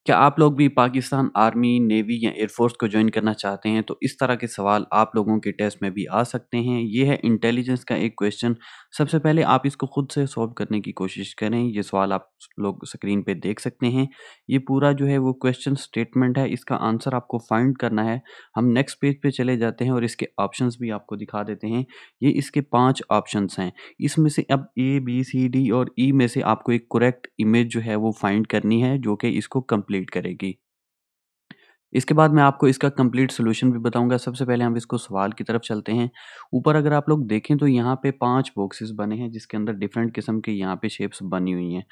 क्या आप लोग भी पाकिस्तान आर्मी, नेवी या एयरफोर्स को जॉइन करना चाहते हैं? तो इस तरह के सवाल आप लोगों के टेस्ट में भी आ सकते हैं। ये है इंटेलिजेंस का एक क्वेश्चन। सबसे पहले आप इसको खुद से सॉल्व करने की कोशिश करें। ये सवाल आप लोग स्क्रीन पे देख सकते हैं। ये पूरा जो है वो क्वेश्चन स्टेटमेंट है, इसका आंसर आपको फाइंड करना है। हम नेक्स्ट पेज पे चले जाते हैं और इसके ऑप्शंस भी आपको दिखा देते हैं। ये इसके 5 ऑप्शंस हैं। इसमें से अब ए, बी, सी, डी और ई में से आपको एक करेक्ट इमेज जो है वो फाइंड करनी है, जो कि इसको कंप्लीट करेगी। इसके बाद मैं आपको इसका कंप्लीट सॉल्यूशन भी बताऊँगा। सबसे पहले हम इसको सवाल की तरफ चलते हैं। ऊपर अगर आप लोग देखें तो यहाँ पे 5 बॉक्सेस बने हैं, जिसके अंदर डिफरेंट किस्म के यहाँ पे शेप्स बनी हुई हैं।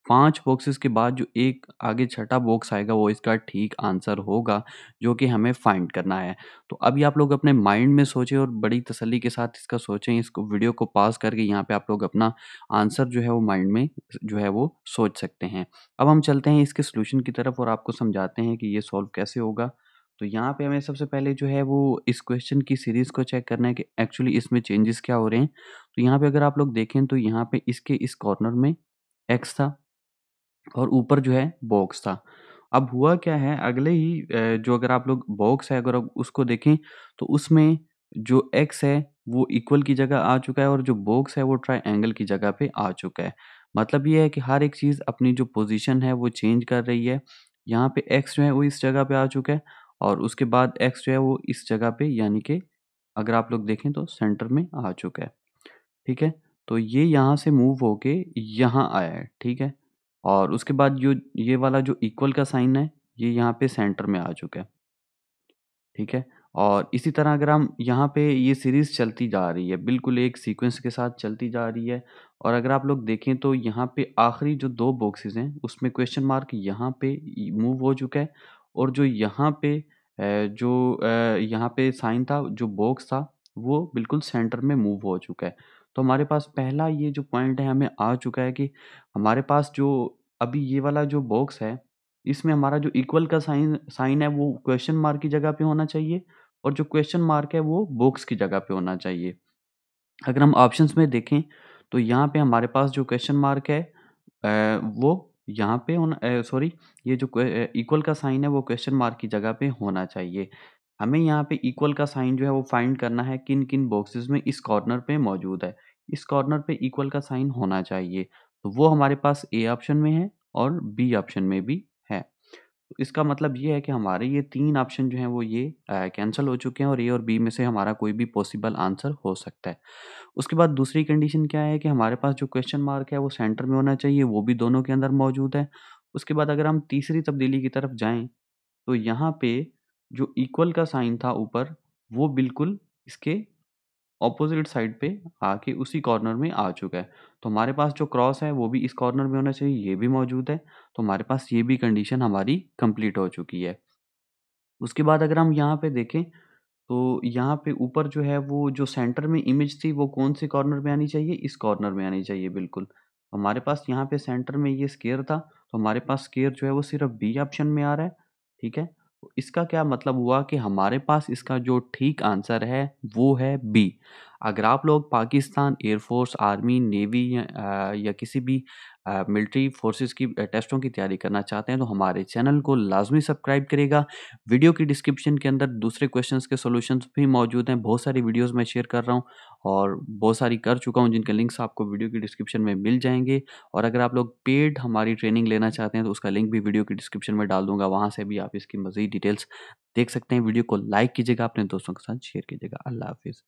5 बॉक्सेस के बाद जो एक आगे छठा बॉक्स आएगा वो इसका ठीक आंसर होगा, जो कि हमें फाइंड करना है। तो अभी आप लोग अपने माइंड में सोचें और बड़ी तसल्ली के साथ इसका सोचें। इसको वीडियो को पॉज़ करके यहाँ पे आप लोग अपना आंसर जो है वो माइंड में जो है वो सोच सकते हैं। अब हम चलते हैं इसके सॉल्यूशन की तरफ और आपको समझाते हैं कि ये सॉल्व कैसे होगा। तो यहाँ पे हमें सबसे पहले जो है वो इस क्वेश्चन की सीरीज़ को चेक करना है कि एक्चुअली इसमें चेंजेस क्या हो रहे हैं। तो यहाँ पे अगर आप लोग देखें तो यहाँ पे इसके इस कॉर्नर में एक्स था और ऊपर जो है बॉक्स था। अब हुआ क्या है, अगले ही जो अगर आप लोग बॉक्स है अगर आप उसको देखें तो उसमें जो एक्स है वो इक्वल की जगह आ चुका है और जो बॉक्स है वो ट्रायंगल की जगह पे आ चुका है। मतलब ये है कि हर एक चीज़ अपनी जो पोज़ीशन है वो चेंज कर रही है। यहाँ पे एक्स जो है वो इस जगह पे आ चुका है और उसके बाद एक्स जो है वो इस जगह पे, यानी कि अगर आप लोग देखें तो सेंटर में आ चुका है। ठीक है? तो ये यहाँ से मूव होके यहाँ आया है, ठीक है? और उसके बाद जो ये वाला जो इक्वल का साइन है, ये यहाँ पे सेंटर में आ चुका है, ठीक है? और इसी तरह अगर हम यहाँ पे ये सीरीज़ चलती जा रही है, बिल्कुल एक सीक्वेंस के साथ चलती जा रही है और अगर आप लोग देखें तो यहाँ पे आखिरी जो 2 बॉक्सेस हैं, उसमें क्वेश्चन मार्क यहाँ पे मूव हो चुका है और जो यहाँ पे यहाँ पे साइन था, जो बॉक्स था, वो बिल्कुल सेंटर में मूव हो चुका है। तो हमारे पास पहला ये जो पॉइंट है हमें आ चुका है कि हमारे पास जो अभी ये वाला जो बॉक्स है, इसमें हमारा जो इक्वल का साइन साइन है वो क्वेश्चन मार्क की जगह पे होना चाहिए और जो क्वेश्चन मार्क है वो बॉक्स की जगह पे होना चाहिए। अगर हम ऑप्शंस में देखें तो यहाँ पे हमारे पास जो क्वेश्चन मार्क है वो यहाँ पे होना सॉरी, ये जो इक्वल का साइन है वो क्वेश्चन मार्क की जगह पे होना चाहिए। हमें यहाँ पे इक्वल का साइन जो है वो फाइंड करना है किन-किन बॉक्सेस में इस कॉर्नर पे मौजूद है। इस कॉर्नर पे इक्वल का साइन होना चाहिए। तो वो हमारे पास ए ऑप्शन में है और बी ऑप्शन में भी है। तो इसका मतलब ये है कि हमारे ये 3 ऑप्शन जो हैं वो ये कैंसल हो चुके हैं और ए और बी में से हमारा कोई भी पॉसिबल आंसर हो सकता है। उसके बाद दूसरी कंडीशन क्या है कि हमारे पास जो क्वेश्चन मार्क है वो सेंटर में होना चाहिए, वो भी दोनों के अंदर मौजूद है। उसके बाद अगर हम तीसरी तब्दीली की तरफ जाएँ, तो यहाँ पे जो इक्वल का साइन था ऊपर, वो बिल्कुल इसके ऑपोज़िट साइड पे आके उसी कॉर्नर में आ चुका है। तो हमारे पास जो क्रॉस है वो भी इस कॉर्नर में होना चाहिए, ये भी मौजूद है। तो हमारे पास ये भी कंडीशन हमारी कंप्लीट हो चुकी है। उसके बाद अगर हम यहाँ पे देखें, तो यहाँ पे ऊपर जो है वो जो सेंटर में इमेज थी वो कौन-से कॉर्नर में आनी चाहिए? इस कॉर्नर में आनी चाहिए बिल्कुल। हमारे पास यहाँ पे सेंटर में ये स्क्वायर था, तो हमारे पास स्क्वायर जो है वो सिर्फ़ बी ऑप्शन में आ रहा है, ठीक है? तो इसका क्या मतलब हुआ कि हमारे पास इसका जो ठीक आंसर है वो है बी। अगर आप लोग पाकिस्तान एयरफ़ोर्स, आर्मी, नेवी या किसी भी मिलिट्री फ़ोर्सेस की टेस्टों की तैयारी करना चाहते हैं तो हमारे चैनल को लाज़मी सब्सक्राइब करिएगा। वीडियो की डिस्क्रिप्शन के अंदर दूसरे क्वेश्चंस के सॉल्यूशंस भी मौजूद हैं। बहुत सारी वीडियोज़ मैं शेयर कर रहा हूँ और बहुत सारी कर चुका हूँ, जिनके लिंक्स आपको वीडियो की डिस्क्रिप्शन में मिल जाएँगे। और अगर आप लोग पेड हमारी ट्रेनिंग लेना चाहते हैं तो उसका लिंक भी वीडियो की डिस्क्रिप्शन में डाल दूँगा। वहाँ से भी आप इसकी मज़ीद डिटेल्स देख सकते हैं। वीडियो को लाइक कीजिएगा, अपने दोस्तों के साथ शेयर कीजिएगा। अल्लाह हाफ़िज़।